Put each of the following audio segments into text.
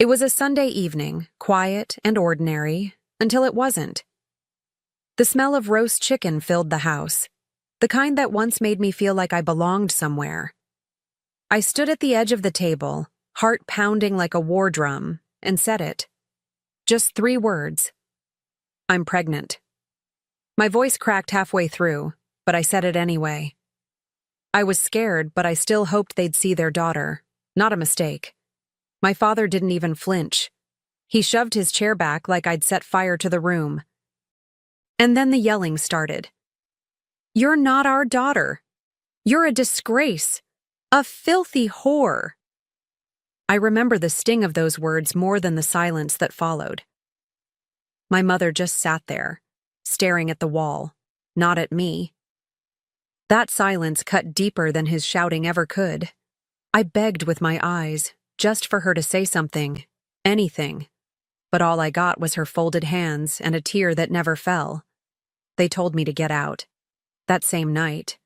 It was a Sunday evening, quiet and ordinary, until it wasn't. The smell of roast chicken filled the house, the kind that once made me feel like I belonged somewhere. I stood at the edge of the table, heart pounding like a war drum, and said it. Just 3 words. I'm pregnant. My voice cracked halfway through, but I said it anyway. I was scared, but I still hoped they'd see their daughter. Not a mistake. My father didn't even flinch. He shoved his chair back like I'd set fire to the room. And then the yelling started. You're not our daughter. You're a disgrace. A filthy whore. I remember the sting of those words more than the silence that followed. My mother just sat there, staring at the wall, not at me. That silence cut deeper than his shouting ever could. I begged with my eyes, just for her to say something, anything. But all I got was her folded hands and a tear that never fell. They told me to get out. That same night.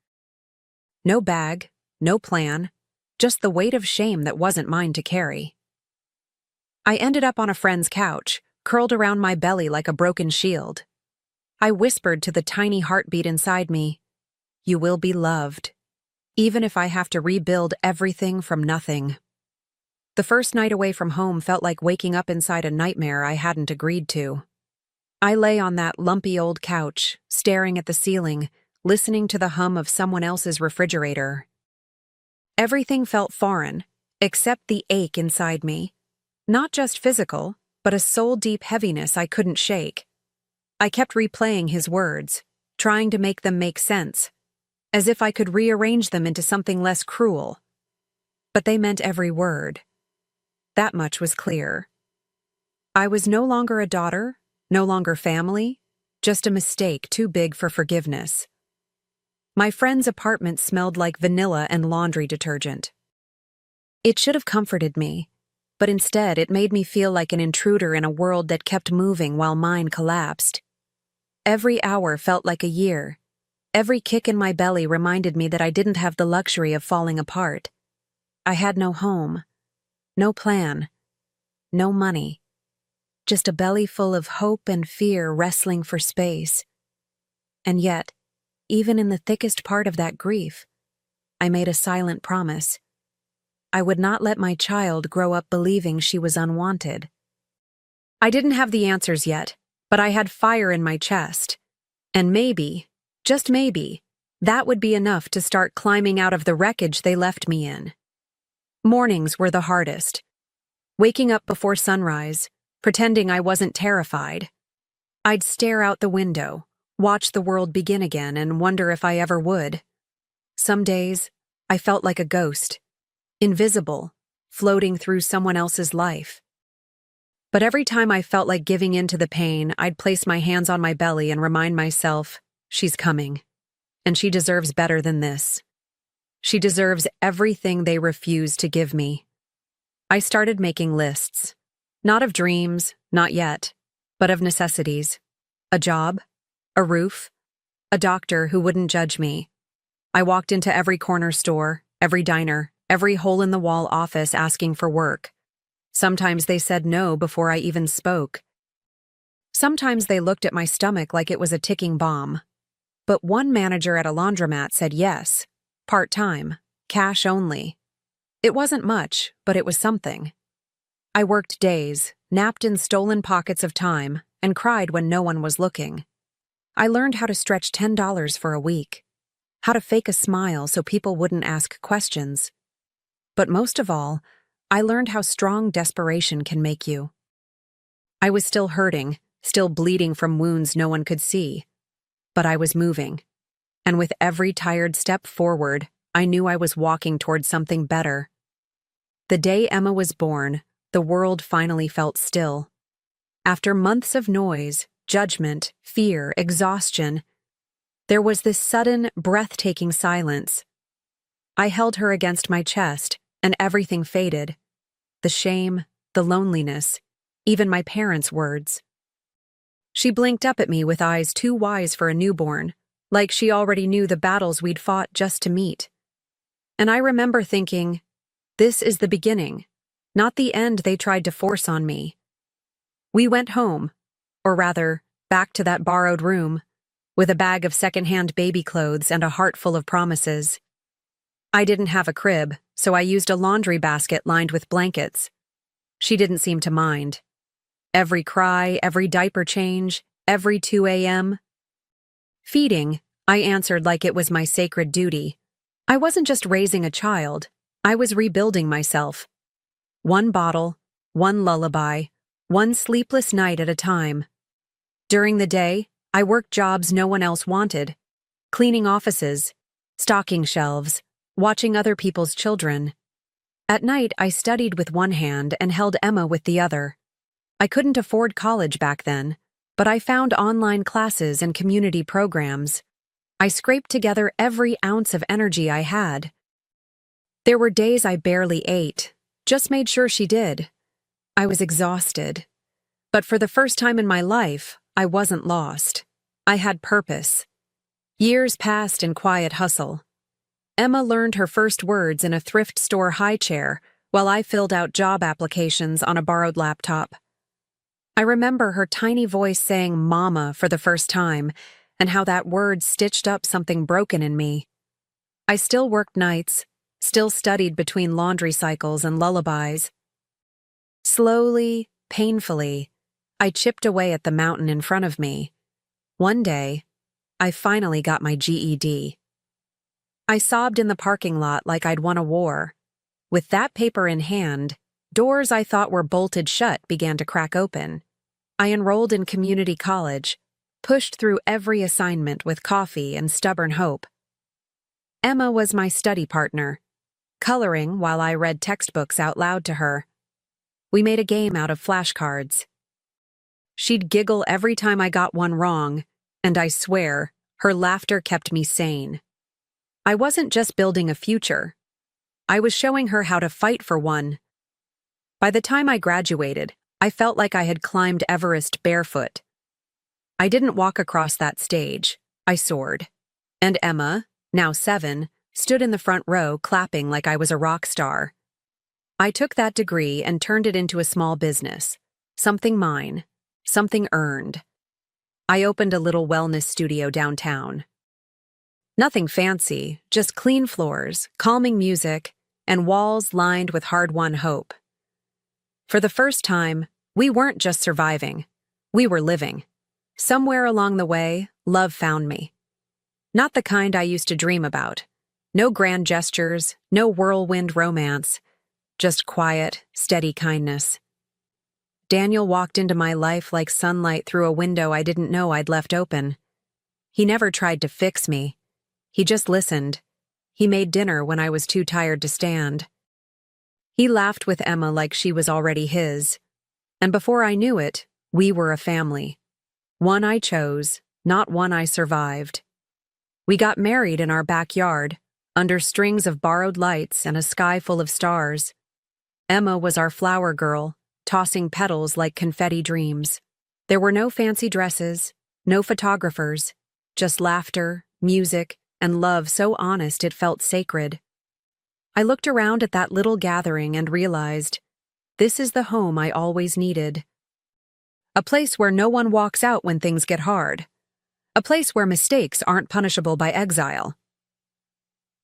No bag, no plan, just the weight of shame that wasn't mine to carry. I ended up on a friend's couch, curled around my belly like a broken shield. I whispered to the tiny heartbeat inside me, "You will be loved, even if I have to rebuild everything from nothing." The first night away from home felt like waking up inside a nightmare I hadn't agreed to. I lay on that lumpy old couch, staring at the ceiling, listening to the hum of someone else's refrigerator. Everything felt foreign, except the ache inside me. Not just physical, but a soul-deep heaviness I couldn't shake. I kept replaying his words, trying to make them make sense, as if I could rearrange them into something less cruel. But they meant every word. That much was clear. I was no longer a daughter, no longer family, just a mistake too big for forgiveness. My friend's apartment smelled like vanilla and laundry detergent. It should have comforted me, but instead it made me feel like an intruder in a world that kept moving while mine collapsed. Every hour felt like a year. Every kick in my belly reminded me that I didn't have the luxury of falling apart. I had no home, no plan, no money. Just a belly full of hope and fear wrestling for space. And yet, even in the thickest part of that grief, I made a silent promise. I would not let my child grow up believing she was unwanted. I didn't have the answers yet, but I had fire in my chest. And maybe, just maybe, that would be enough to start climbing out of the wreckage they left me in. Mornings were the hardest. Waking up before sunrise, pretending I wasn't terrified. I'd stare out the window, watch the world begin again, and wonder if I ever would. Some days, I felt like a ghost, invisible, floating through someone else's life. But every time I felt like giving in to the pain, I'd place my hands on my belly and remind myself, she's coming. And she deserves better than this. She deserves everything they refuse to give me. I started making lists. Not of dreams, not yet, but of necessities. A job, a roof, a doctor who wouldn't judge me. I walked into every corner store, every diner, every hole-in-the-wall office asking for work. Sometimes they said no before I even spoke. Sometimes they looked at my stomach like it was a ticking bomb. But one manager at a laundromat said yes, part-time, cash only. It wasn't much, but it was something. I worked days, napped in stolen pockets of time, and cried when no one was looking. I learned how to stretch $10 for a week, how to fake a smile so people wouldn't ask questions. But most of all, I learned how strong desperation can make you. I was still hurting, still bleeding from wounds no one could see. But I was moving. And with every tired step forward, I knew I was walking toward something better. The day Emma was born, the world finally felt still. After months of noise, judgment, fear, exhaustion, there was this sudden, breathtaking silence. I held her against my chest, and everything faded. The shame, the loneliness, even my parents' words. She blinked up at me with eyes too wise for a newborn, like she already knew the battles we'd fought just to meet. And I remember thinking, this is the beginning. not the end they tried to force on me. We went home, or rather, back to that borrowed room, with a bag of secondhand baby clothes and a heart full of promises. I didn't have a crib, so I used a laundry basket lined with blankets. She didn't seem to mind. Every cry, every diaper change, every 2 a.m. feeding, I answered like it was my sacred duty. I wasn't just raising a child, I was rebuilding myself. One bottle, one lullaby, one sleepless night at a time. During the day, I worked jobs no one else wanted, cleaning offices, stocking shelves, watching other people's children. At night, I studied with one hand and held Emma with the other. I couldn't afford college back then, but I found online classes and community programs. I scraped together every ounce of energy I had. There were days I barely ate, just made sure she did. I was exhausted. But for the first time in my life, I wasn't lost. I had purpose. Years passed in quiet hustle. Emma learned her first words in a thrift store high chair while I filled out job applications on a borrowed laptop. I remember her tiny voice saying "mama" for the first time, and how that word stitched up something broken in me. I still worked nights, still studied between laundry cycles and lullabies. Slowly, painfully, I chipped away at the mountain in front of me. One day, I finally got my GED. I sobbed in the parking lot like I'd won a war. With that paper in hand, doors I thought were bolted shut began to crack open. I enrolled in community college, pushed through every assignment with coffee and stubborn hope. Emma was my study partner, coloring while I read textbooks out loud to her. We made a game out of flashcards. She'd giggle every time I got one wrong, and I swear, her laughter kept me sane. I wasn't just building a future. I was showing her how to fight for one. By the time I graduated, I felt like I had climbed Everest barefoot. I didn't walk across that stage. I soared. And Emma, now 7, stood in the front row clapping like I was a rock star. I took that degree and turned it into a small business. Something mine. Something earned. I opened a little wellness studio downtown. Nothing fancy, just clean floors, calming music, and walls lined with hard-won hope. For the first time, we weren't just surviving. We were living. Somewhere along the way, love found me. Not the kind I used to dream about. No grand gestures, no whirlwind romance. Just quiet, steady kindness. Daniel walked into my life like sunlight through a window I didn't know I'd left open. He never tried to fix me. He just listened. He made dinner when I was too tired to stand. He laughed with Emma like she was already his. And before I knew it, we were a family. One I chose, not one I survived. We got married in our backyard, under strings of borrowed lights and a sky full of stars. Emma was our flower girl, tossing petals like confetti dreams. There were no fancy dresses, no photographers, just laughter, music, and love so honest it felt sacred. I looked around at that little gathering and realized, this is the home I always needed. A place where no one walks out when things get hard. A place where mistakes aren't punishable by exile.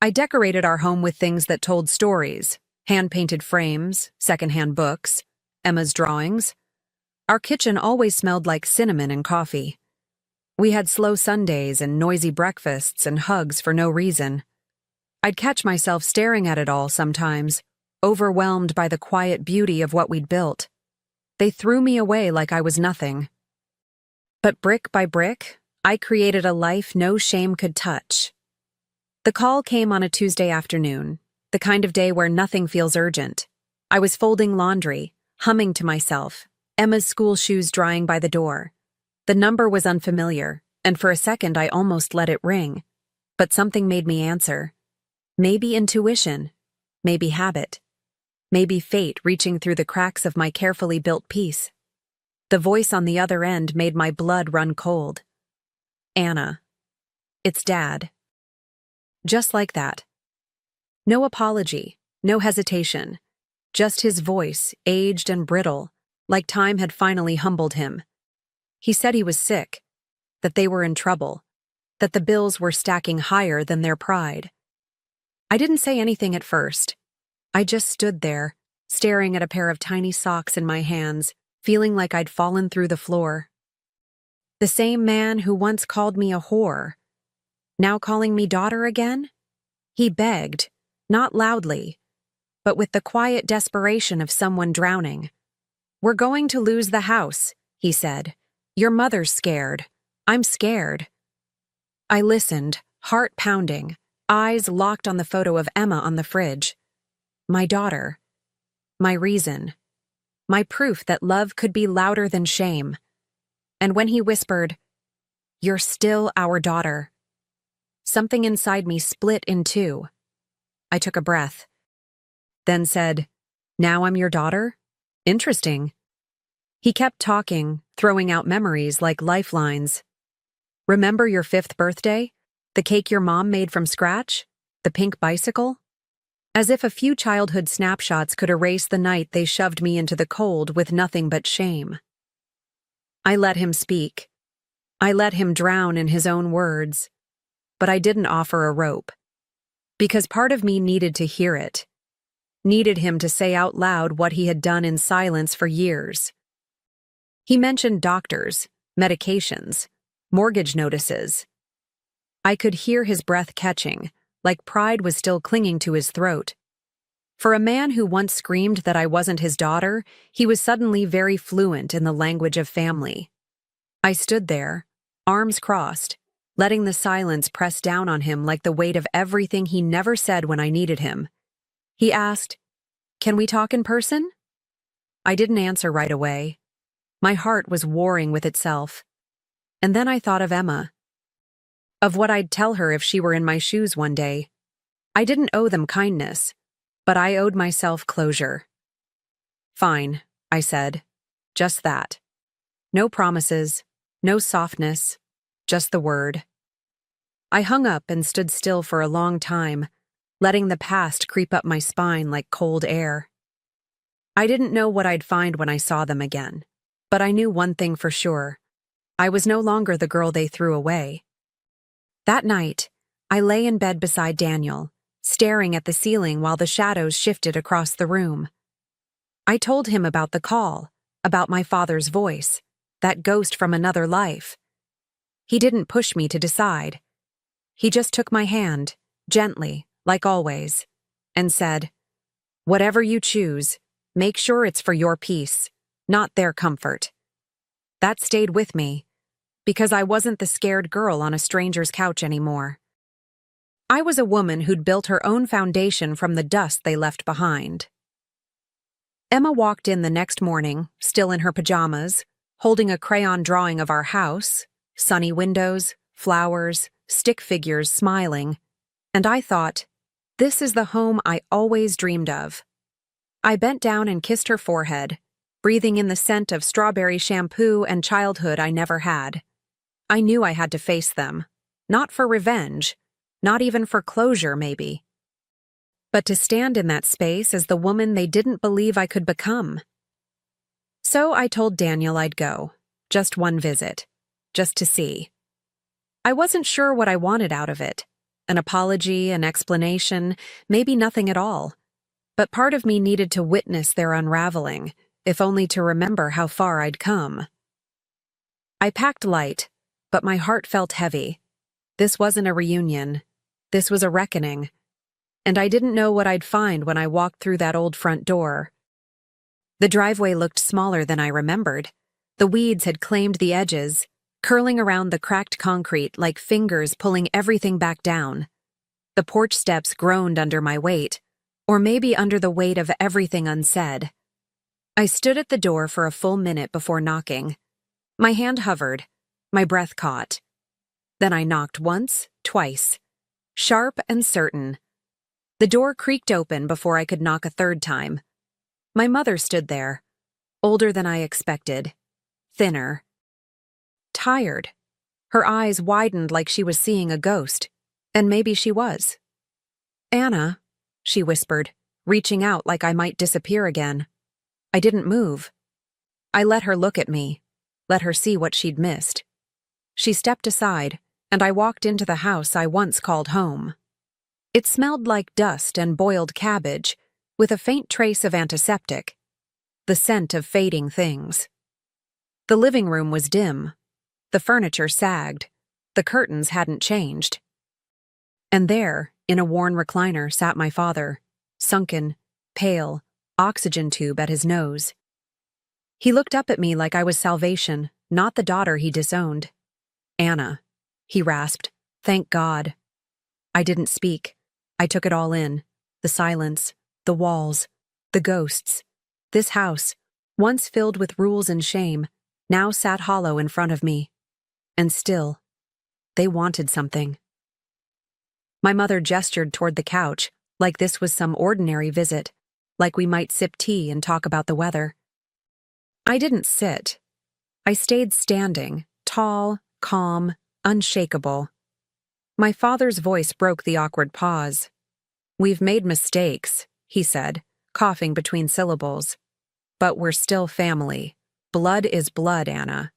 I decorated our home with things that told stories, hand-painted frames, secondhand books, Emma's drawings. Our kitchen always smelled like cinnamon and coffee. We had slow Sundays and noisy breakfasts and hugs for no reason. I'd catch myself staring at it all sometimes, overwhelmed by the quiet beauty of what we'd built. They threw me away like I was nothing. But brick by brick, I created a life no shame could touch. The call came on a Tuesday afternoon, the kind of day where nothing feels urgent. I was folding laundry, humming to myself, Emma's school shoes drying by the door. The number was unfamiliar, and for a second I almost let it ring. But something made me answer. Maybe intuition, maybe habit, maybe fate reaching through the cracks of my carefully built peace. The voice on the other end made my blood run cold. Anna. It's Dad. Just like that. No apology, no hesitation. Just his voice, aged and brittle, like time had finally humbled him. He said he was sick, that they were in trouble, that the bills were stacking higher than their pride. I didn't say anything at first. I just stood there, staring at a pair of tiny socks in my hands, feeling like I'd fallen through the floor. The same man who once called me a whore, now calling me daughter again? He begged, not loudly, but with the quiet desperation of someone drowning. "We're going to lose the house," he said. "Your mother's scared. I'm scared." I listened, heart pounding, eyes locked on the photo of Emma on the fridge. My daughter. My reason. My proof that love could be louder than shame. And when he whispered, "You're still our daughter," something inside me split in two. I took a breath, then said, "Now I'm your daughter? Interesting." He kept talking, throwing out memories like lifelines. "Remember your 5th birthday? The cake your mom made from scratch? The pink bicycle?" As if a few childhood snapshots could erase the night they shoved me into the cold with nothing but shame. I let him speak. I let him drown in his own words. But I didn't offer a rope. Because part of me needed to hear it. Needed him to say out loud what he had done in silence for years. He mentioned doctors, medications, mortgage notices. I could hear his breath catching, like pride was still clinging to his throat. For a man who once screamed that I wasn't his daughter, he was suddenly very fluent in the language of family. I stood there, arms crossed, letting the silence press down on him like the weight of everything he never said when I needed him. He asked, "Can we talk in person?" I didn't answer right away. My heart was warring with itself. And then I thought of Emma. Of what I'd tell her if she were in my shoes one day. I didn't owe them kindness, but I owed myself closure. "Fine," I said. Just that. No promises, no softness, just the word. I hung up and stood still for a long time, letting the past creep up my spine like cold air. I didn't know what I'd find when I saw them again, but I knew one thing for sure. I was no longer the girl they threw away. That night, I lay in bed beside Daniel, staring at the ceiling while the shadows shifted across the room. I told him about the call, about my father's voice, that ghost from another life. He didn't push me to decide. He just took my hand, gently, like always, and said, "Whatever you choose, make sure it's for your peace, not their comfort." That stayed with me, because I wasn't the scared girl on a stranger's couch anymore. I was a woman who'd built her own foundation from the dust they left behind. Emma walked in the next morning, still in her pajamas, holding a crayon drawing of our house, sunny windows, flowers, stick figures smiling, and I thought, this is the home I always dreamed of. I bent down and kissed her forehead, breathing in the scent of strawberry shampoo and childhood I never had. I knew I had to face them, not for revenge, not even for closure maybe, but to stand in that space as the woman they didn't believe I could become. So I told Daniel I'd go, just one visit, just to see. I wasn't sure what I wanted out of it, an apology, an explanation, maybe nothing at all, but part of me needed to witness their unraveling, if only to remember how far I'd come. I packed light, but my heart felt heavy. This wasn't a reunion. This was a reckoning. And I didn't know what I'd find when I walked through that old front door. The driveway looked smaller than I remembered. The weeds had claimed the edges, curling around the cracked concrete like fingers pulling everything back down. The porch steps groaned under my weight, or maybe under the weight of everything unsaid. I stood at the door for a full minute before knocking. My hand hovered, my breath caught. Then I knocked once, twice. Sharp and certain. The door creaked open before I could knock a third time. My mother stood there, older than I expected, thinner. Tired. Her eyes widened like she was seeing a ghost, and maybe she was. "Anna," she whispered, reaching out like I might disappear again. I didn't move. I let her look at me, let her see what she'd missed. She stepped aside, and I walked into the house I once called home. It smelled like dust and boiled cabbage, with a faint trace of antiseptic, the scent of fading things. The living room was dim. The furniture sagged. The curtains hadn't changed. And there, in a worn recliner, sat my father, sunken, pale, oxygen tube at his nose. He looked up at me like I was salvation, not the daughter he disowned. "Anna," he rasped. "Thank God." I didn't speak. I took it all in. The silence, the walls, the ghosts. This house, once filled with rules and shame, now sat hollow in front of me. And still, they wanted something. My mother gestured toward the couch, like this was some ordinary visit, like we might sip tea and talk about the weather. I didn't sit. I stayed standing, tall, calm, unshakable. My father's voice broke the awkward pause. "We've made mistakes," he said, coughing between syllables. "But we're still family. Blood is blood, Anna."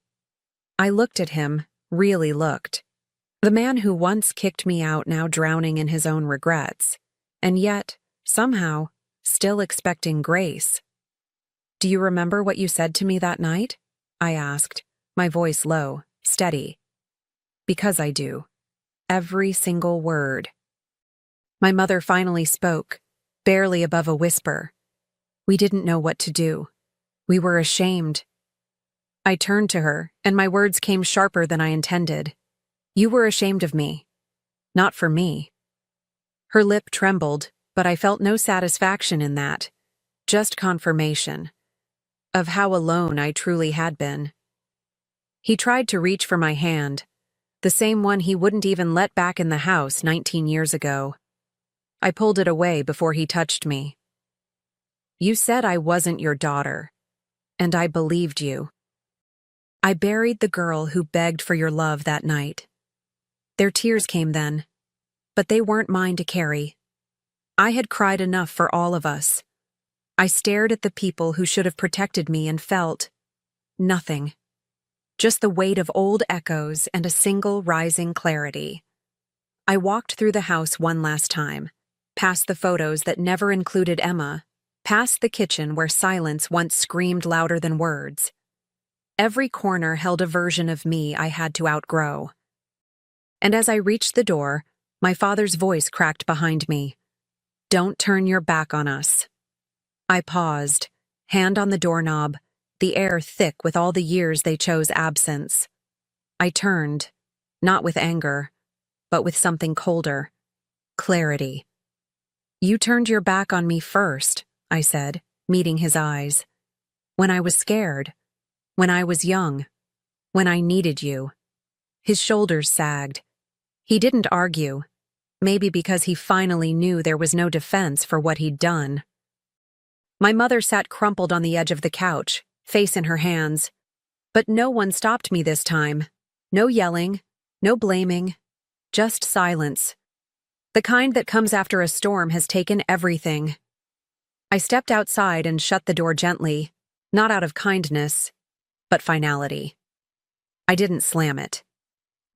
I looked at him, really looked. The man who once kicked me out, now drowning in his own regrets, and yet, somehow, still expecting grace. "Do you remember what you said to me that night?" I asked, my voice low, steady. "Because I do. Every single word." My mother finally spoke, barely above a whisper. "We didn't know what to do. We were ashamed." I turned to her, and my words came sharper than I intended. "You were ashamed of me. Not for me." Her lip trembled, but I felt no satisfaction in that. Just confirmation of how alone I truly had been. He tried to reach for my hand, the same one he wouldn't even let back in the house 19 years ago. I pulled it away before he touched me. "You said I wasn't your daughter, and I believed you. I buried the girl who begged for your love that night. Their tears came then, but they weren't mine to carry. I had cried enough for all of us. I stared at the people who should have protected me and felt nothing. Just the weight of old echoes and a single rising clarity. I walked through the house one last time, past the photos that never included Emma, past the kitchen where silence once screamed louder than words. Every corner held a version of me I had to outgrow. And as I reached the door, my father's voice cracked behind me. "Don't turn your back on us." I paused, hand on the doorknob, the air thick with all the years they chose absence. I turned, not with anger, but with something colder. Clarity. "You turned your back on me first," I said, meeting his eyes. "When I was scared. When I was young. When I needed you." His shoulders sagged. He didn't argue, maybe because he finally knew there was no defense for what he'd done. My mother sat crumpled on the edge of the couch, face in her hands. But no one stopped me this time. No yelling, no blaming, just silence. The kind that comes after a storm has taken everything. I stepped outside and shut the door gently, not out of kindness, but finality. I didn't slam it.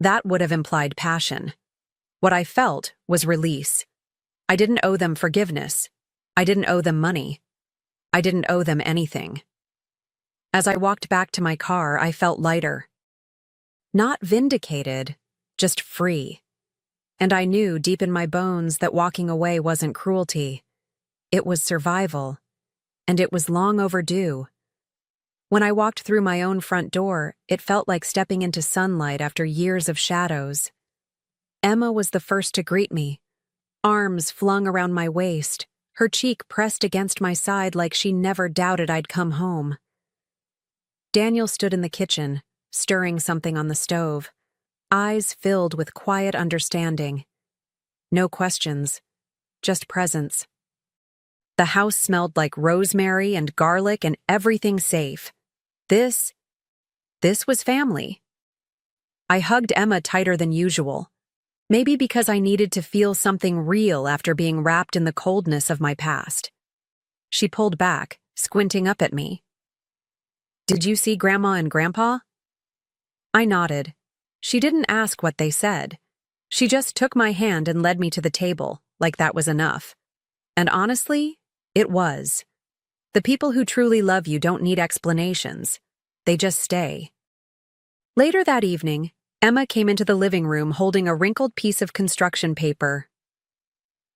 That would have implied passion. What I felt was release. I didn't owe them forgiveness. I didn't owe them money. I didn't owe them anything. As I walked back to my car, I felt lighter. Not vindicated, just free. And I knew deep in my bones that walking away wasn't cruelty. It was survival. And it was long overdue. When I walked through my own front door, it felt like stepping into sunlight after years of shadows. Emma was the first to greet me, arms flung around my waist, her cheek pressed against my side like she never doubted I'd come home. Daniel stood in the kitchen, stirring something on the stove, eyes filled with quiet understanding. No questions, just presence. The house smelled like rosemary and garlic and everything safe. This was family. I hugged Emma tighter than usual, maybe because I needed to feel something real after being wrapped in the coldness of my past. She pulled back, squinting up at me. "Did you see Grandma and Grandpa?" I nodded. She didn't ask what they said. She just took my hand and led me to the table, like that was enough. And honestly, it was. The people who truly love you don't need explanations. They just stay. Later that evening, Emma came into the living room holding a wrinkled piece of construction paper.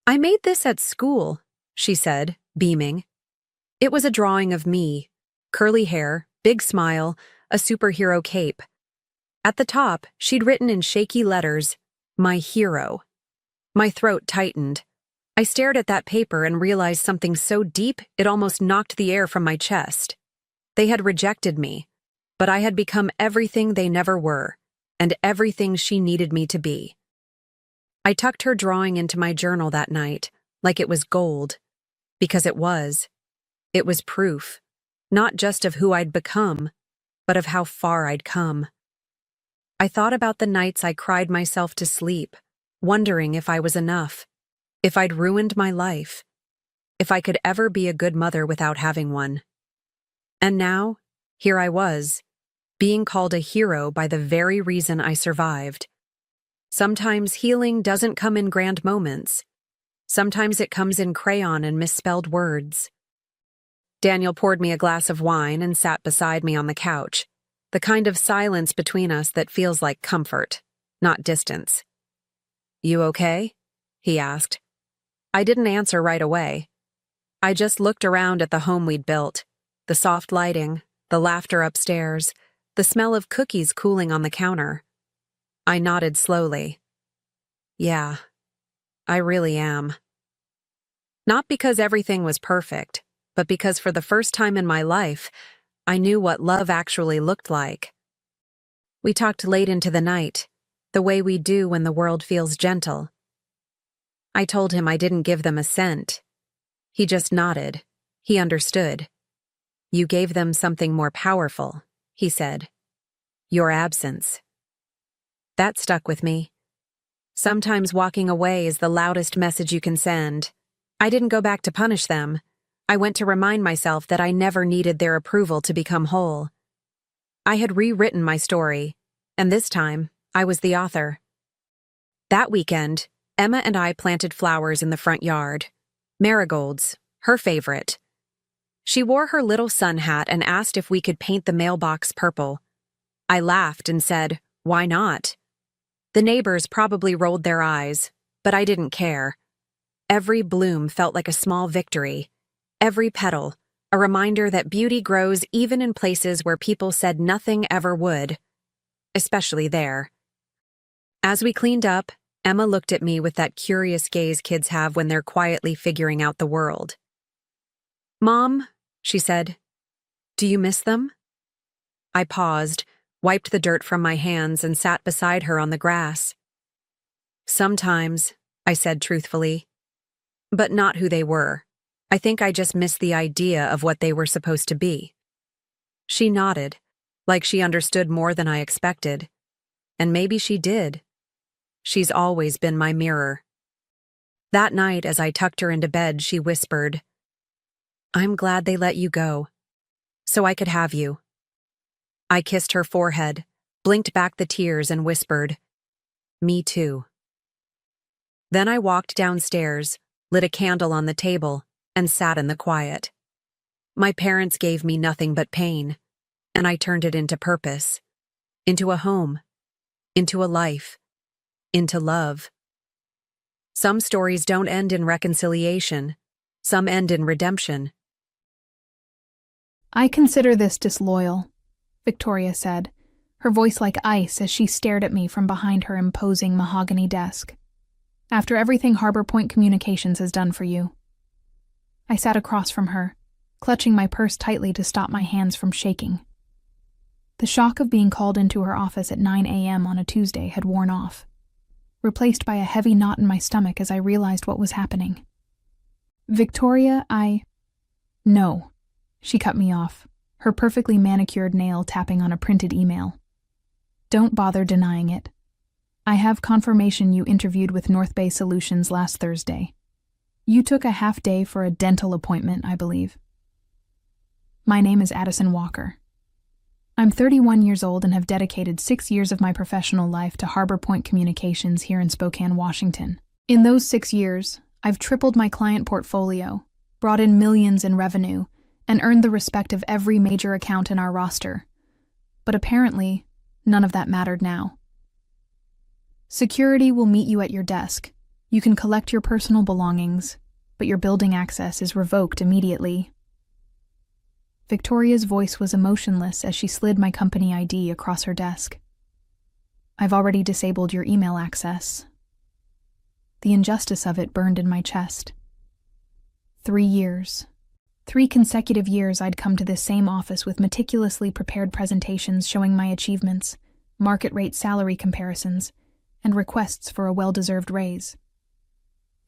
"I made this at school," she said, beaming. It was a drawing of me. Curly hair, big smile, a superhero cape. At the top, she'd written in shaky letters, "My hero." My throat tightened. I stared at that paper and realized something so deep it almost knocked the air from my chest. They had rejected me, but I had become everything they never were, and everything she needed me to be. I tucked her drawing into my journal that night, like it was gold, because it was. It was proof, not just of who I'd become, but of how far I'd come. I thought about the nights I cried myself to sleep, wondering if I was enough, if I'd ruined my life, if I could ever be a good mother without having one. And now, here I was, being called a hero by the very reason I survived. Sometimes healing doesn't come in grand moments. Sometimes it comes in crayon and misspelled words. Daniel poured me a glass of wine and sat beside me on the couch, the kind of silence between us that feels like comfort, not distance. "You okay?" he asked. I didn't answer right away. I just looked around at the home we'd built, the soft lighting, the laughter upstairs, the smell of cookies cooling on the counter. I nodded slowly. "Yeah, I really am." Not because everything was perfect, but because for the first time in my life, I knew what love actually looked like. We talked late into the night, the way we do when the world feels gentle. I told him I didn't give them a cent. He just nodded. He understood. "You gave them something more powerful," he said. "Your absence." That stuck with me. Sometimes walking away is the loudest message you can send. I didn't go back to punish them. I went to remind myself that I never needed their approval to become whole. I had rewritten my story, and this time, I was the author. That weekend, Emma and I planted flowers in the front yard. Marigolds, her favorite. She wore her little sun hat and asked if we could paint the mailbox purple. I laughed and said, "Why not?" The neighbors probably rolled their eyes, but I didn't care. Every bloom felt like a small victory. Every petal, a reminder that beauty grows even in places where people said nothing ever would. Especially there. As we cleaned up, Emma looked at me with that curious gaze kids have when they're quietly figuring out the world. "Mom," she said, "do you miss them?" I paused, wiped the dirt from my hands, and sat beside her on the grass. "Sometimes," I said truthfully. "But not who they were. I think I just missed the idea of what they were supposed to be." She nodded, like she understood more than I expected. And maybe she did. She's always been my mirror. That night, as I tucked her into bed, she whispered, "I'm glad they let you go, so I could have you." I kissed her forehead, blinked back the tears, and whispered, "Me too." Then I walked downstairs, lit a candle on the table, and sat in the quiet. My parents gave me nothing but pain, and I turned it into purpose, into a home, into a life, into love. Some stories don't end in reconciliation. Some end in redemption. "I consider this disloyal," Victoria said, her voice like ice as she stared at me from behind her imposing mahogany desk. "After everything Harbor Point Communications has done for you." I sat across from her, clutching my purse tightly to stop my hands from shaking. The shock of being called into her office at 9 a.m. on a Tuesday had worn off, replaced by a heavy knot in my stomach as I realized what was happening. "Victoria, No," she cut me off, her perfectly manicured nail tapping on a printed email. "Don't bother denying it. I have confirmation you interviewed with North Bay Solutions last Thursday. You took a half day for a dental appointment, I believe. My name is Addison Walker. I'm 31 years old and have dedicated 6 years of my professional life to Harbor Point Communications here in Spokane, Washington. In those 6 years, I've tripled my client portfolio, brought in millions in revenue, and earned the respect of every major account in our roster. But apparently, none of that mattered now. Security will meet you at your desk. You can collect your personal belongings, but your building access is revoked immediately. Victoria's voice was emotionless as she slid my company ID across her desk. I've already disabled your email access. The injustice of it burned in my chest. 3 years. 3 consecutive years I'd come to this same office with meticulously prepared presentations showing my achievements, market rate salary comparisons, and requests for a well-deserved raise.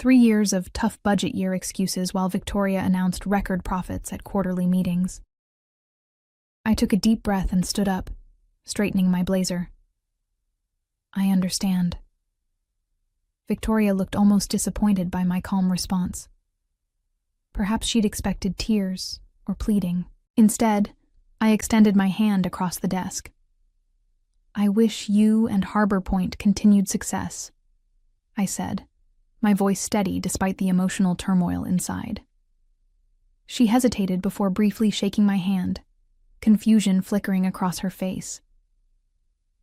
3 years of tough budget year excuses while Victoria announced record profits at quarterly meetings. I took a deep breath and stood up, straightening my blazer. I understand. Victoria looked almost disappointed by my calm response. Perhaps she'd expected tears or pleading. Instead, I extended my hand across the desk. I wish you and Harbor Point continued success, I said, my voice steady despite the emotional turmoil inside. She hesitated before briefly shaking my hand, confusion flickering across her face.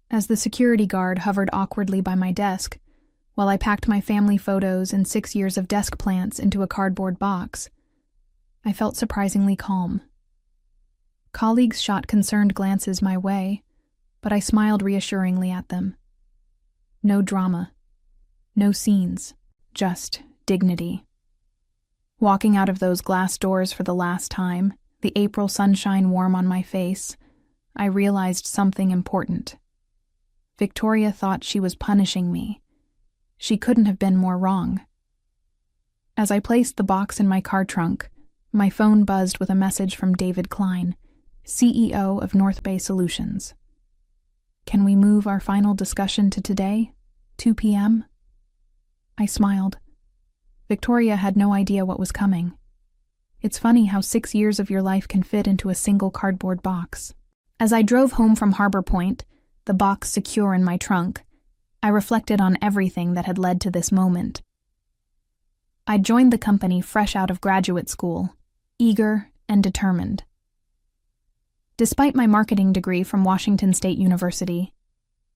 As the security guard hovered awkwardly by my desk, while I packed my family photos and 6 years of desk plants into a cardboard box, I felt surprisingly calm. Colleagues shot concerned glances my way, but I smiled reassuringly at them. No drama, no scenes, just dignity. Walking out of those glass doors for the last time, the April sunshine warm on my face, I realized something important. Victoria thought she was punishing me. She couldn't have been more wrong. As I placed the box in my car trunk, my phone buzzed with a message from David Klein, CEO of North Bay Solutions. Can we move our final discussion to today, 2 p.m.? I smiled. Victoria had no idea what was coming. It's funny how 6 years of your life can fit into a single cardboard box. As I drove home from Harbor Point, the box secure in my trunk, I reflected on everything that had led to this moment. I joined the company fresh out of graduate school, eager and determined. Despite my marketing degree from Washington State University,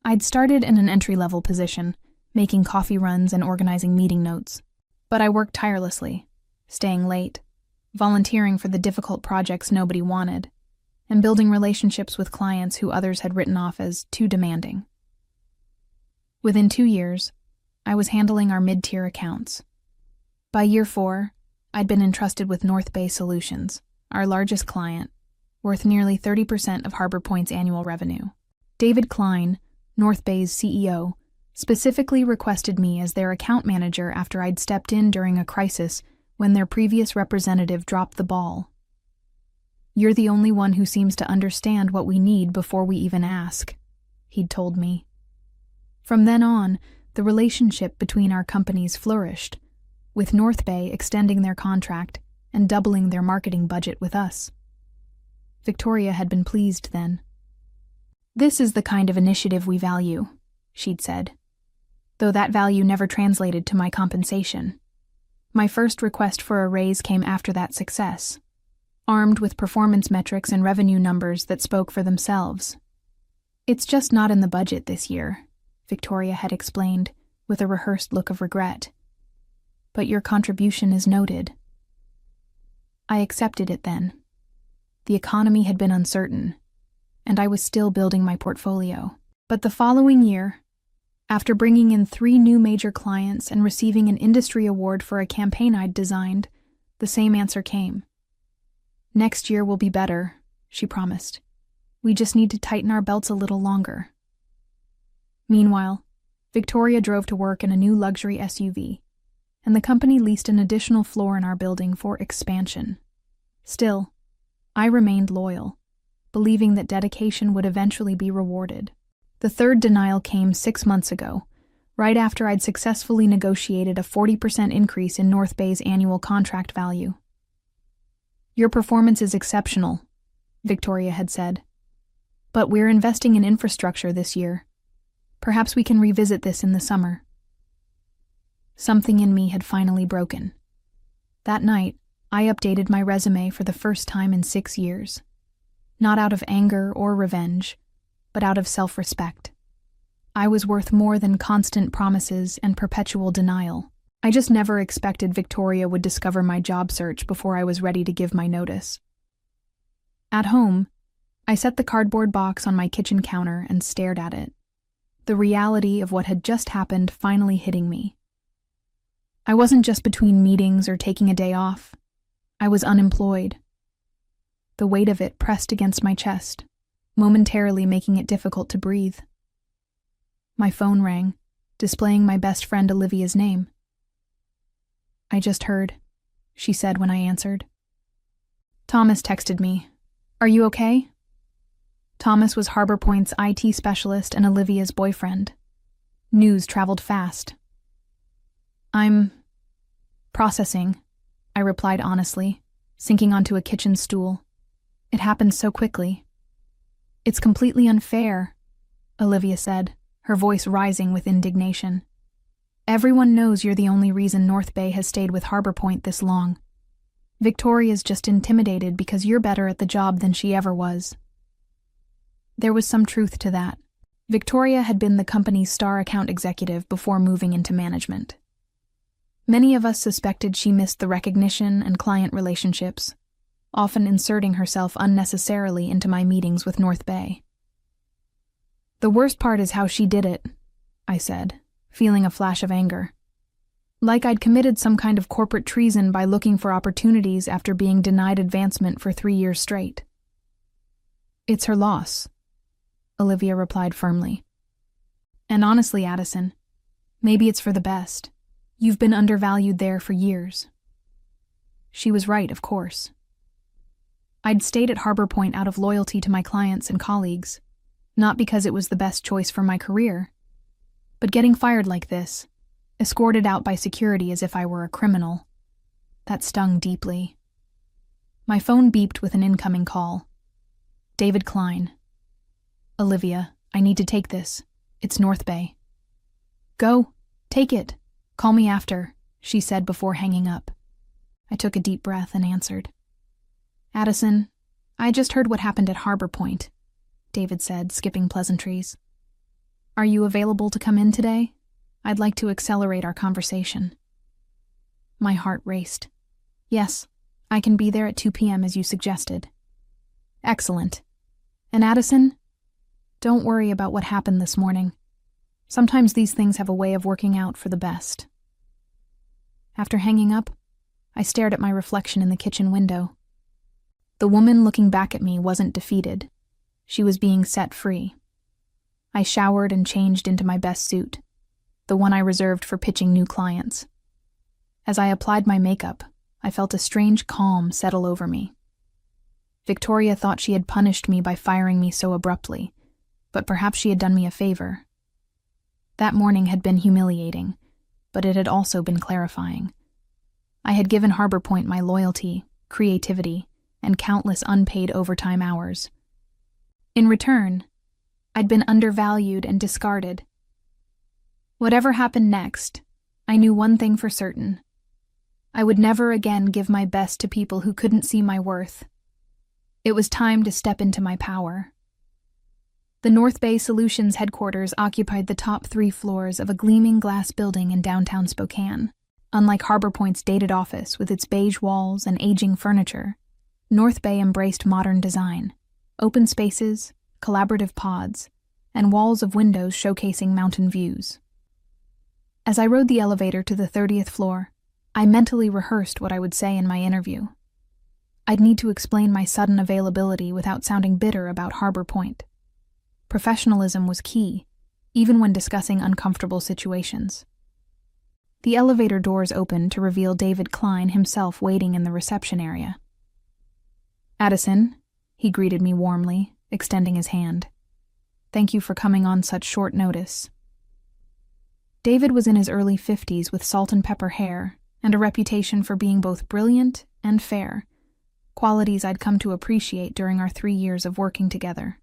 I'd started in an entry-level position, making coffee runs and organizing meeting notes. But I worked tirelessly, staying late, volunteering for the difficult projects nobody wanted, and building relationships with clients who others had written off as too demanding. Within 2 years, I was handling our mid-tier accounts. By year 4, I'd been entrusted with North Bay Solutions, our largest client, worth nearly 30% of Harbor Point's annual revenue. David Klein, North Bay's CEO, specifically requested me as their account manager after I'd stepped in during a crisis when their previous representative dropped the ball. You're the only one who seems to understand what we need before we even ask, he'd told me. From then on, the relationship between our companies flourished, with North Bay extending their contract and doubling their marketing budget with us. Victoria had been pleased then. This is the kind of initiative we value, she'd said, though that value never translated to my compensation. My first request for a raise came after that success, armed with performance metrics and revenue numbers that spoke for themselves. It's just not in the budget this year, Victoria had explained, with a rehearsed look of regret. But your contribution is noted. I accepted it then. The economy had been uncertain, and I was still building my portfolio. But the following year, after bringing in 3 new major clients and receiving an industry award for a campaign I'd designed, the same answer came. Next year will be better, she promised. We just need to tighten our belts a little longer. Meanwhile, Victoria drove to work in a new luxury SUV, and the company leased an additional floor in our building for expansion. Still, I remained loyal, believing that dedication would eventually be rewarded. The third denial came 6 months ago, right after I'd successfully negotiated a 40% increase in North Bay's annual contract value. "Your performance is exceptional," Victoria had said. "But we're investing in infrastructure this year. Perhaps we can revisit this in the summer." Something in me had finally broken. That night, I updated my resume for the first time in 6 years. Not out of anger or revenge, but out of self-respect. I was worth more than constant promises and perpetual denial. I just never expected Victoria would discover my job search before I was ready to give my notice. At home, I set the cardboard box on my kitchen counter and stared at it, the reality of what had just happened finally hitting me. I wasn't just between meetings or taking a day off. I was unemployed. The weight of it pressed against my chest, momentarily making it difficult to breathe. My phone rang, displaying my best friend Olivia's name. "I just heard," she said when I answered. "Thomas texted me. Are you okay?" Thomas was Harbor Point's IT specialist and Olivia's boyfriend. News traveled fast. "I'm processing," I replied honestly, sinking onto a kitchen stool. It happened so quickly. "It's completely unfair," Olivia said, her voice rising with indignation. "Everyone knows you're the only reason North Bay has stayed with Harbor Point this long. Victoria's just intimidated because you're better at the job than she ever was." There was some truth to that. Victoria had been the company's star account executive before moving into management. Many of us suspected she missed the recognition and client relationships, often inserting herself unnecessarily into my meetings with North Bay. "The worst part is how she did it," I said, feeling a flash of anger. Like I'd committed some kind of corporate treason by looking for opportunities after being denied advancement for 3 years straight. "It's her loss," Olivia replied firmly. "And honestly, Addison, maybe it's for the best. You've been undervalued there for years." She was right, of course. I'd stayed at Harbor Point out of loyalty to my clients and colleagues, not because it was the best choice for my career. But getting fired like this, escorted out by security as if I were a criminal, that stung deeply. My phone beeped with an incoming call. David Klein. "Olivia, I need to take this. It's North Bay." "Go. Take it. Call me after," she said before hanging up. I took a deep breath and answered. "Addison, I just heard what happened at Harbor Point," David said, skipping pleasantries. "Are you available to come in today? I'd like to accelerate our conversation." My heart raced. "Yes, I can be there at 2 p.m. as you suggested." "Excellent. And Addison, don't worry about what happened this morning. Sometimes these things have a way of working out for the best." After hanging up, I stared at my reflection in the kitchen window. The woman looking back at me wasn't defeated. She was being set free. I showered and changed into my best suit, the one I reserved for pitching new clients. As I applied my makeup, I felt a strange calm settle over me. Victoria thought she had punished me by firing me so abruptly, but perhaps she had done me a favor. That morning had been humiliating, but it had also been clarifying. I had given Harbor Point my loyalty, creativity, and countless unpaid overtime hours. In return, I'd been undervalued and discarded. Whatever happened next, I knew one thing for certain. I would never again give my best to people who couldn't see my worth. It was time to step into my power. The North Bay Solutions headquarters occupied the top 3 floors of a gleaming glass building in downtown Spokane. Unlike Harbor Point's dated office with its beige walls and aging furniture, North Bay embraced modern design, open spaces, collaborative pods, and walls of windows showcasing mountain views. As I rode the elevator to the 30th floor, I mentally rehearsed what I would say in my interview. I'd need to explain my sudden availability without sounding bitter about Harbor Point. Professionalism was key, even when discussing uncomfortable situations. The elevator doors opened to reveal David Klein himself waiting in the reception area. "Addison," he greeted me warmly, extending his hand. "Thank you for coming on such short notice." David was in his early 50s with salt and pepper hair and a reputation for being both brilliant and fair, qualities I'd come to appreciate during our 3 years of working together.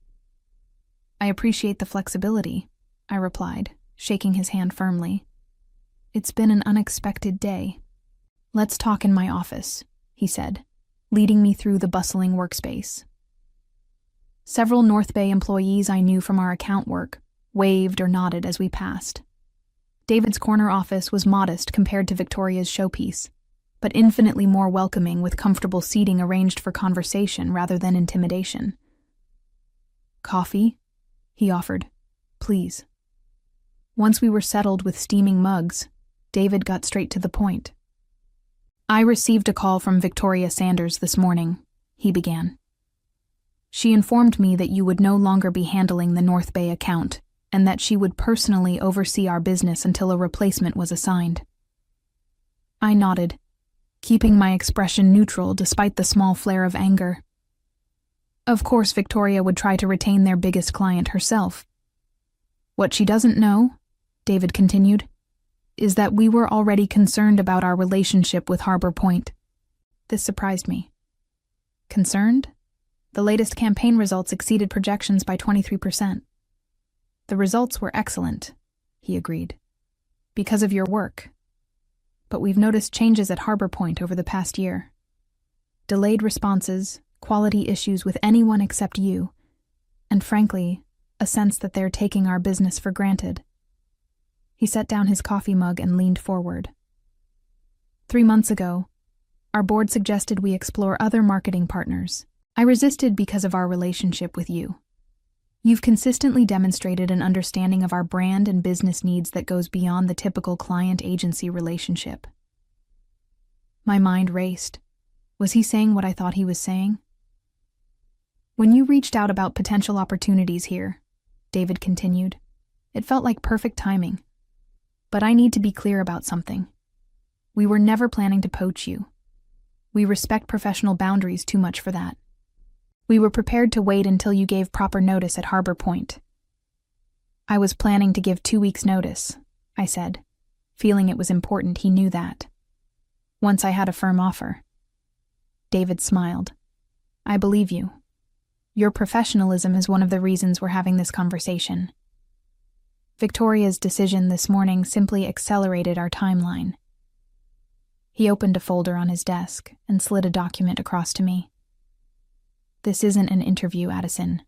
I appreciate the flexibility, I replied, shaking his hand firmly. It's been an unexpected day. Let's talk in my office, he said, leading me through the bustling workspace. Several North Bay employees I knew from our account work waved or nodded as we passed. David's corner office was modest compared to Victoria's showpiece, but infinitely more welcoming with comfortable seating arranged for conversation rather than intimidation. Coffee? He offered. Please. Once we were settled with steaming mugs, David got straight to the point. I received a call from Victoria Sanders this morning, he began. She informed me that you would no longer be handling the North Bay account and that she would personally oversee our business until a replacement was assigned. I nodded, keeping my expression neutral despite the small flare of anger. Of course, Victoria would try to retain their biggest client herself. What she doesn't know, David continued, is that we were already concerned about our relationship with Harbor Point. This surprised me. Concerned? The latest campaign results exceeded projections by 23%. The results were excellent, he agreed, because of your work. But we've noticed changes at Harbor Point over the past year. Delayed responses, quality issues with anyone except you, and frankly, a sense that they're taking our business for granted. He set down his coffee mug and leaned forward. 3 months ago, our board suggested we explore other marketing partners. I resisted because of our relationship with you. You've consistently demonstrated an understanding of our brand and business needs that goes beyond the typical client-agency relationship. My mind raced. Was he saying what I thought he was saying? When you reached out about potential opportunities here, David continued, it felt like perfect timing. But I need to be clear about something. We were never planning to poach you. We respect professional boundaries too much for that. We were prepared to wait until you gave proper notice at Harbor Point. I was planning to give 2 weeks' notice, I said, feeling it was important he knew that. Once I had a firm offer. David smiled. I believe you. Your professionalism is one of the reasons we're having this conversation. Victoria's decision this morning simply accelerated our timeline. He opened a folder on his desk and slid a document across to me. This isn't an interview, Addison.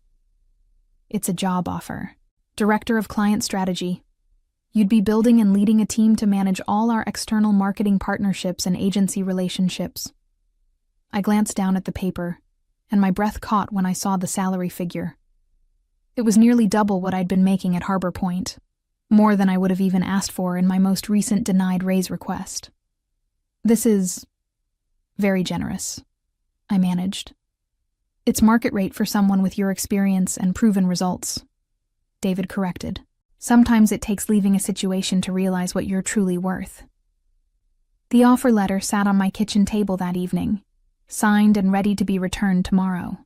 It's a job offer. Director of Client Strategy. You'd be building and leading a team to manage all our external marketing partnerships and agency relationships. I glanced down at the paper, and my breath caught when I saw the salary figure. It was nearly double what I'd been making at Harbor Point, more than I would have even asked for in my most recent denied raise request. This is very generous, I managed. It's market rate for someone with your experience and proven results, David corrected. Sometimes it takes leaving a situation to realize what you're truly worth. The offer letter sat on my kitchen table that evening, signed and ready to be returned tomorrow.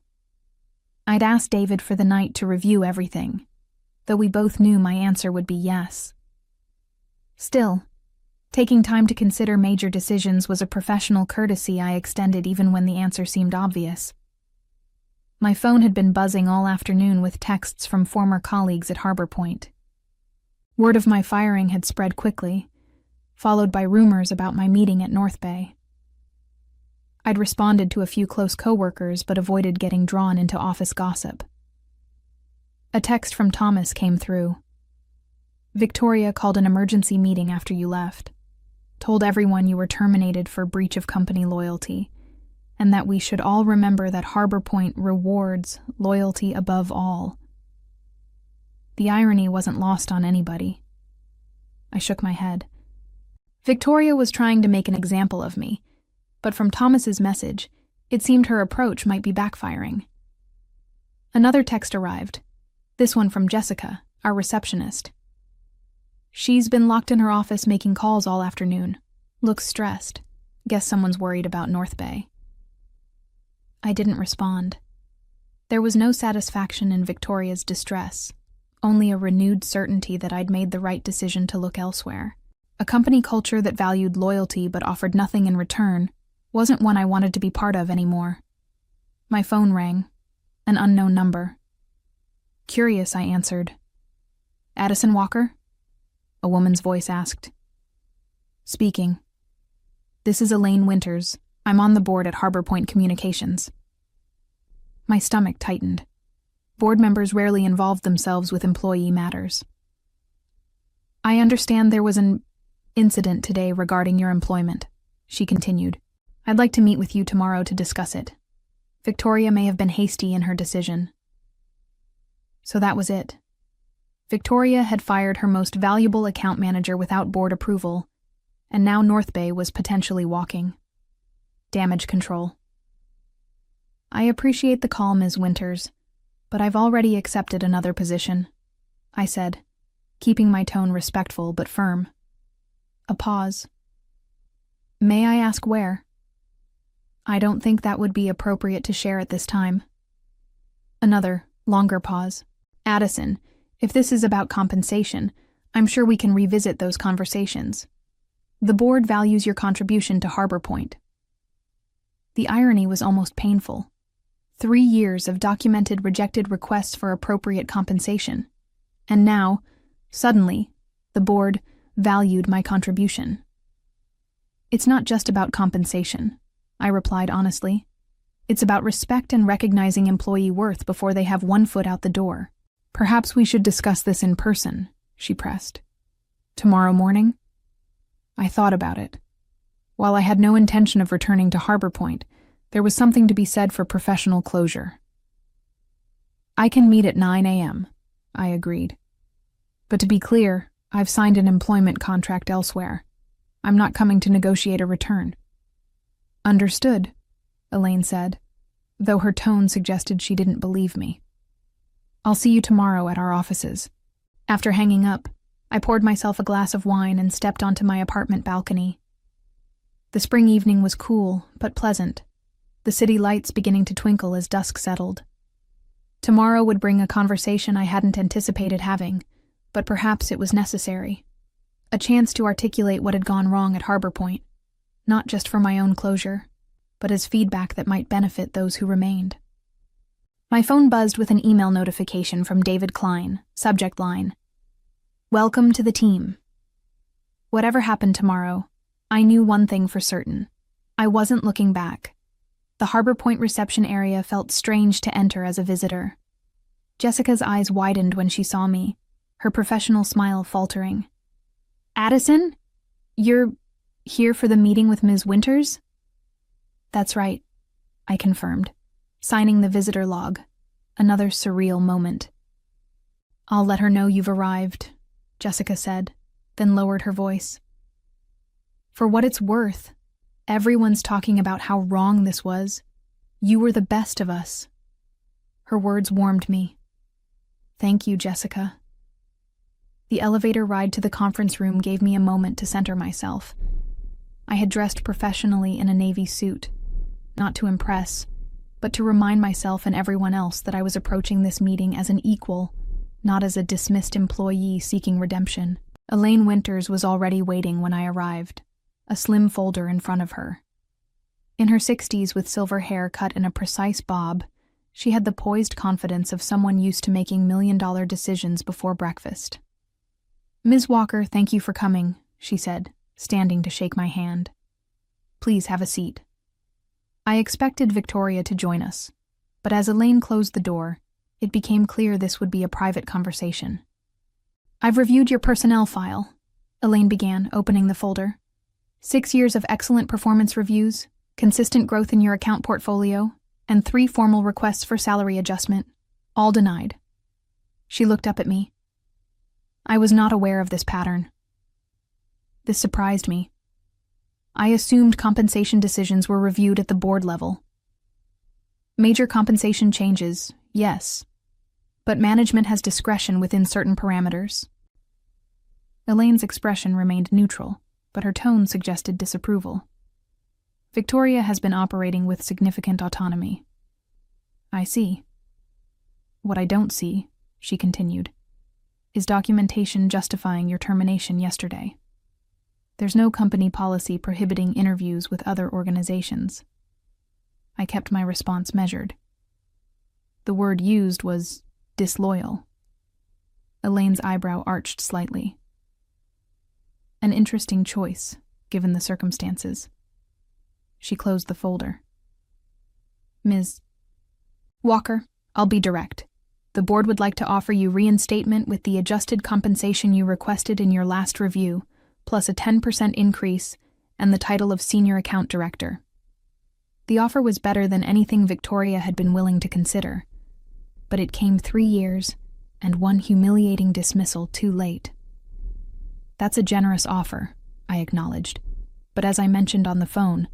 I'd asked David for the night to review everything, though we both knew my answer would be yes. Still, taking time to consider major decisions was a professional courtesy I extended even when the answer seemed obvious. My phone had been buzzing all afternoon with texts from former colleagues at Harbor Point. Word of my firing had spread quickly, followed by rumors about my meeting at North Bay. I'd responded to a few close coworkers but avoided getting drawn into office gossip. A text from Thomas came through. Victoria called an emergency meeting after you left, told everyone you were terminated for breach of company loyalty, and that we should all remember that Harbor Point rewards loyalty above all. The irony wasn't lost on anybody. I shook my head. Victoria was trying to make an example of me, but from Thomas's message, it seemed her approach might be backfiring. Another text arrived, this one from Jessica, our receptionist. She's been locked in her office making calls all afternoon. Looks stressed. Guess someone's worried about North Bay. I didn't respond. There was no satisfaction in Victoria's distress, only a renewed certainty that I'd made the right decision to look elsewhere. A company culture that valued loyalty but offered nothing in return wasn't one I wanted to be part of anymore. My phone rang. An unknown number. Curious, I answered. "Addison Walker?" A woman's voice asked. "Speaking. This is Elaine Winters. I'm on the board at Harbor Point Communications." My stomach tightened. Board members rarely involved themselves with employee matters. "I understand there was an incident today regarding your employment," she continued. "I'd like to meet with you tomorrow to discuss it. Victoria may have been hasty in her decision." So that was it. Victoria had fired her most valuable account manager without board approval, and now North Bay was potentially walking. Damage control. "I appreciate the call, Ms. Winters, but I've already accepted another position," I said, keeping my tone respectful but firm. A pause. "May I ask where?" "I don't think that would be appropriate to share at this time." Another, longer pause. "Addison, if this is about compensation, I'm sure we can revisit those conversations. The board values your contribution to Harbor Point." The irony was almost painful. 3 years of documented rejected requests for appropriate compensation. And now, suddenly, the board valued my contribution. "It's not just about compensation," I replied honestly. "It's about respect and recognizing employee worth before they have one foot out the door." "Perhaps we should discuss this in person," she pressed. "Tomorrow morning?" I thought about it. While I had no intention of returning to Harbor Point, there was something to be said for professional closure. "I can meet at 9 a.m., I agreed. "But to be clear, I've signed an employment contract elsewhere. I'm not coming to negotiate a return." "Understood," Elaine said, though her tone suggested she didn't believe me. "I'll see you tomorrow at our offices." After hanging up, I poured myself a glass of wine and stepped onto my apartment balcony. The spring evening was cool, but pleasant, the city lights beginning to twinkle as dusk settled. Tomorrow would bring a conversation I hadn't anticipated having, but perhaps it was necessary. A chance to articulate what had gone wrong at Harbor Point, not just for my own closure, but as feedback that might benefit those who remained. My phone buzzed with an email notification from David Klein, subject line, "Welcome to the team." Whatever happened tomorrow, I knew one thing for certain. I wasn't looking back. The Harbor Point reception area felt strange to enter as a visitor. Jessica's eyes widened when she saw me, her professional smile faltering. "Addison? You're here for the meeting with Ms. Winters?" "That's right," I confirmed, signing the visitor log. Another surreal moment. "I'll let her know you've arrived," Jessica said, then lowered her voice. "For what it's worth, everyone's talking about how wrong this was. You were the best of us." Her words warmed me. "Thank you, Jessica." The elevator ride to the conference room gave me a moment to center myself. I had dressed professionally in a navy suit, not to impress, but to remind myself and everyone else that I was approaching this meeting as an equal, not as a dismissed employee seeking redemption. Elaine Winters was already waiting when I arrived, a slim folder in front of her. In her 60s with silver hair cut in a precise bob, she had the poised confidence of someone used to making million-dollar decisions before breakfast. "Ms. Walker, thank you for coming," she said, standing to shake my hand. "Please have a seat." I expected Victoria to join us, but as Elaine closed the door, it became clear this would be a private conversation. "I've reviewed your personnel file," Elaine began, opening the folder. 6 years of excellent performance reviews, consistent growth in your account portfolio, and 3 formal requests for salary adjustment, all denied. She looked up at me. I was not aware of this pattern. This surprised me. I assumed compensation decisions were reviewed at the board level. Major compensation changes, yes, but management has discretion within certain parameters. Elaine's expression remained neutral, but her tone suggested disapproval. Victoria has been operating with significant autonomy. I see. What I don't see, she continued, is documentation justifying your termination yesterday. There's no company policy prohibiting interviews with other organizations. I kept my response measured. The word used was disloyal. Elaine's eyebrow arched slightly. An interesting choice, given the circumstances. She closed the folder. Ms. Walker, I'll be direct. The board would like to offer you reinstatement with the adjusted compensation you requested in your last review, plus a 10% increase and the title of Senior Account Director. The offer was better than anything Victoria had been willing to consider, but it came 3 years and one humiliating dismissal too late. That's a generous offer, I acknowledged, but as I mentioned on the phone,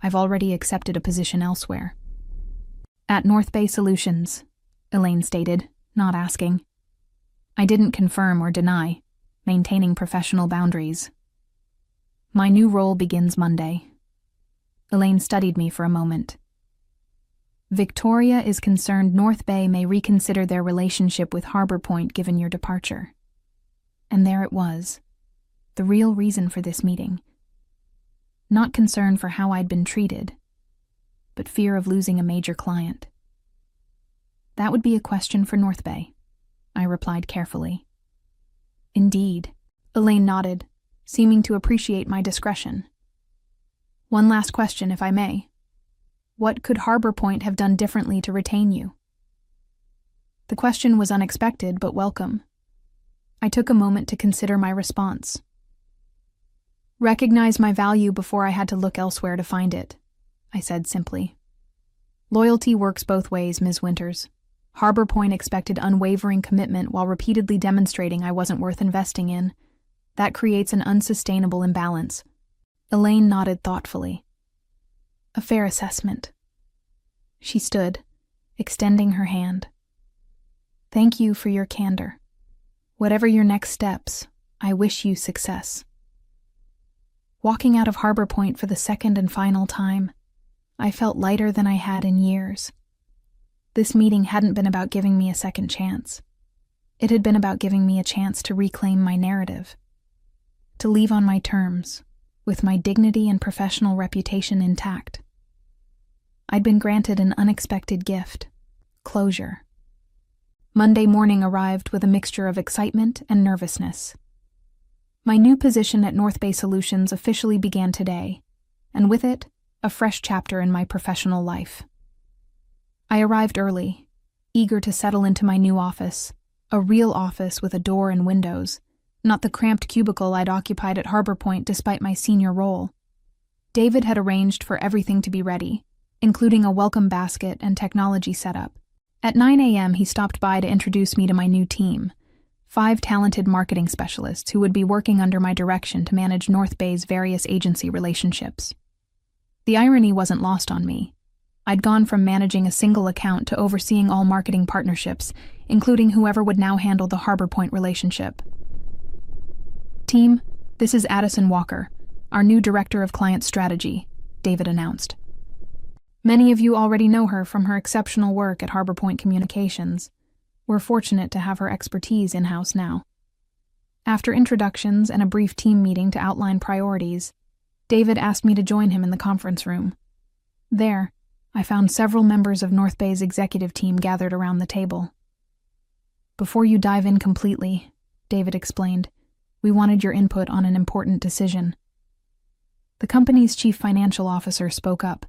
I've already accepted a position elsewhere. At North Bay Solutions, Elaine stated, not asking. I didn't confirm or deny, maintaining professional boundaries. My new role begins Monday. Elaine studied me for a moment. Victoria is concerned North Bay may reconsider their relationship with Harbor Point given your departure. And there it was, the real reason for this meeting. Not concern for how I'd been treated, but fear of losing a major client. That would be a question for North Bay, I replied carefully. Indeed, Elaine nodded, seeming to appreciate my discretion. One last question, if I may. What could Harbor Point have done differently to retain you? The question was unexpected but welcome. I took a moment to consider my response. Recognize my value before I had to look elsewhere to find it, I said simply. Loyalty works both ways, Ms. Winters. Harbor Point expected unwavering commitment while repeatedly demonstrating I wasn't worth investing in. That creates an unsustainable imbalance. Elaine nodded thoughtfully. A fair assessment. She stood, extending her hand. Thank you for your candor. Whatever your next steps, I wish you success. Walking out of Harbor Point for the second and final time, I felt lighter than I had in years. This meeting hadn't been about giving me a second chance. It had been about giving me a chance to reclaim my narrative, to leave on my terms, with my dignity and professional reputation intact. I'd been granted an unexpected gift, closure. Monday morning arrived with a mixture of excitement and nervousness. My new position at North Bay Solutions officially began today, and with it, a fresh chapter in my professional life. I arrived early, eager to settle into my new office, a real office with a door and windows, not the cramped cubicle I'd occupied at Harbor Point despite my senior role. David had arranged for everything to be ready, including a welcome basket and technology setup. At 9 a.m., he stopped by to introduce me to my new team, 5 talented marketing specialists who would be working under my direction to manage North Bay's various agency relationships. The irony wasn't lost on me. I'd gone from managing a single account to overseeing all marketing partnerships, including whoever would now handle the Harbor Point relationship. Team, this is Addison Walker, our new Director of Client Strategy, David announced. Many of you already know her from her exceptional work at Harbor Point Communications. We're fortunate to have her expertise in-house now. After introductions and a brief team meeting to outline priorities, David asked me to join him in the conference room. There, I found several members of North Bay's executive team gathered around the table. Before you dive in completely, David explained, we wanted your input on an important decision. The company's chief financial officer spoke up.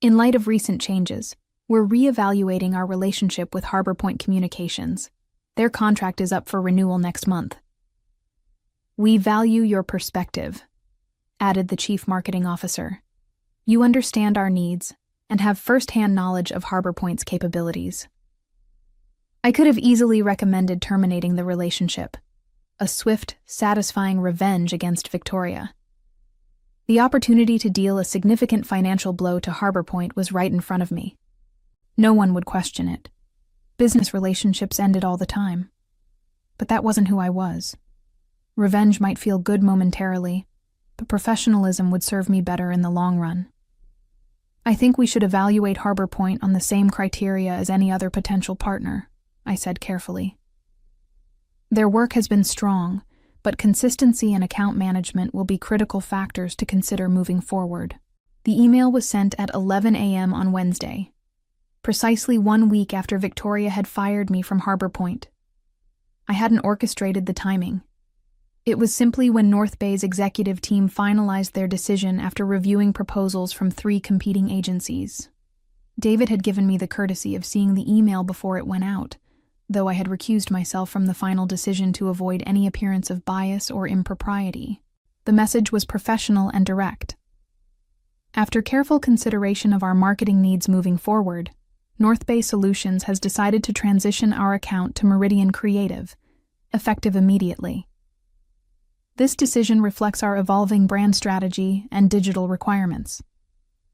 In light of recent changes, we're reevaluating our relationship with Harbor Point Communications. Their contract is up for renewal next month. We value your perspective, added the chief marketing officer. You understand our needs and have first-hand knowledge of Harbor Point's capabilities. I could have easily recommended terminating the relationship, a swift, satisfying revenge against Victoria. The opportunity to deal a significant financial blow to Harbor Point was right in front of me. No one would question it. Business relationships ended all the time. But that wasn't who I was. Revenge might feel good momentarily, but professionalism would serve me better in the long run. I think we should evaluate Harbor Point on the same criteria as any other potential partner, I said carefully. Their work has been strong, but consistency and account management will be critical factors to consider moving forward. The email was sent at 11 a.m. on Wednesday, precisely 1 week after Victoria had fired me from Harbor Point. I hadn't orchestrated the timing. It was simply when North Bay's executive team finalized their decision after reviewing proposals from 3 competing agencies. David had given me the courtesy of seeing the email before it went out, though I had recused myself from the final decision to avoid any appearance of bias or impropriety. The message was professional and direct. After careful consideration of our marketing needs moving forward, North Bay Solutions has decided to transition our account to Meridian Creative, effective immediately. This decision reflects our evolving brand strategy and digital requirements.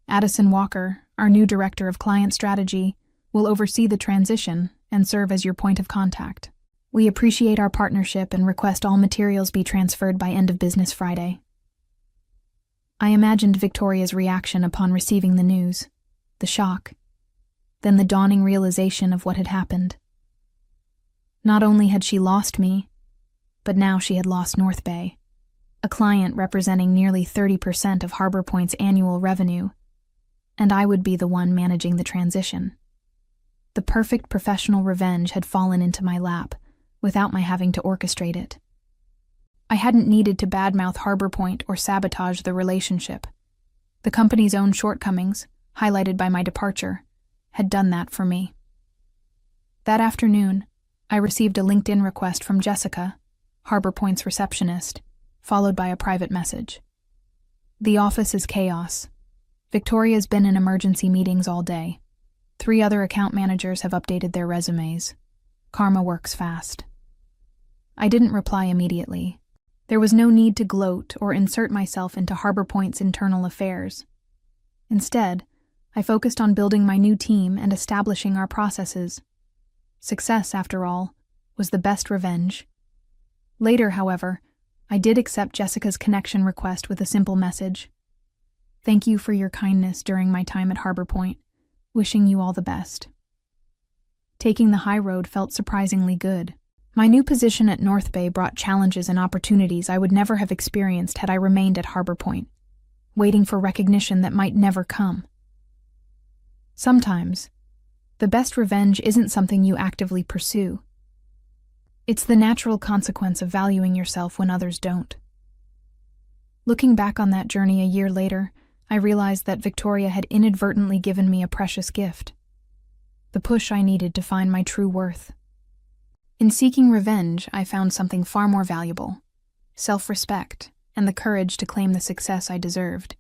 Addison Walker, our new Director of Client Strategy, will oversee the transition and serve as your point of contact. We appreciate our partnership and request all materials be transferred by end of business Friday. I imagined Victoria's reaction upon receiving the news, the shock, then the dawning realization of what had happened. Not only had she lost me, but now she had lost North Bay, a client representing nearly 30% of Harbor Point's annual revenue, and I would be the one managing the transition. The perfect professional revenge had fallen into my lap, without my having to orchestrate it. I hadn't needed to badmouth Harbor Point or sabotage the relationship. The company's own shortcomings, highlighted by my departure, had done that for me. That afternoon, I received a LinkedIn request from Jessica, Harbor Point's receptionist, followed by a private message. The office is chaos. Victoria's been in emergency meetings all day. 3 other account managers have updated their resumes. Karma works fast. I didn't reply immediately. There was no need to gloat or insert myself into Harbor Point's internal affairs. Instead, I focused on building my new team and establishing our processes. Success, after all, was the best revenge. Later, however, I did accept Jessica's connection request with a simple message. Thank you for your kindness during my time at Harbor Point. Wishing you all the best. Taking the high road felt surprisingly good. My new position at North Bay brought challenges and opportunities I would never have experienced had I remained at Harbor Point, waiting for recognition that might never come. Sometimes, the best revenge isn't something you actively pursue. It's the natural consequence of valuing yourself when others don't. Looking back on that journey a year later, I realized that Victoria had inadvertently given me a precious gift, the push I needed to find my true worth. In seeking revenge, I found something far more valuable: self-respect and the courage to claim the success I deserved.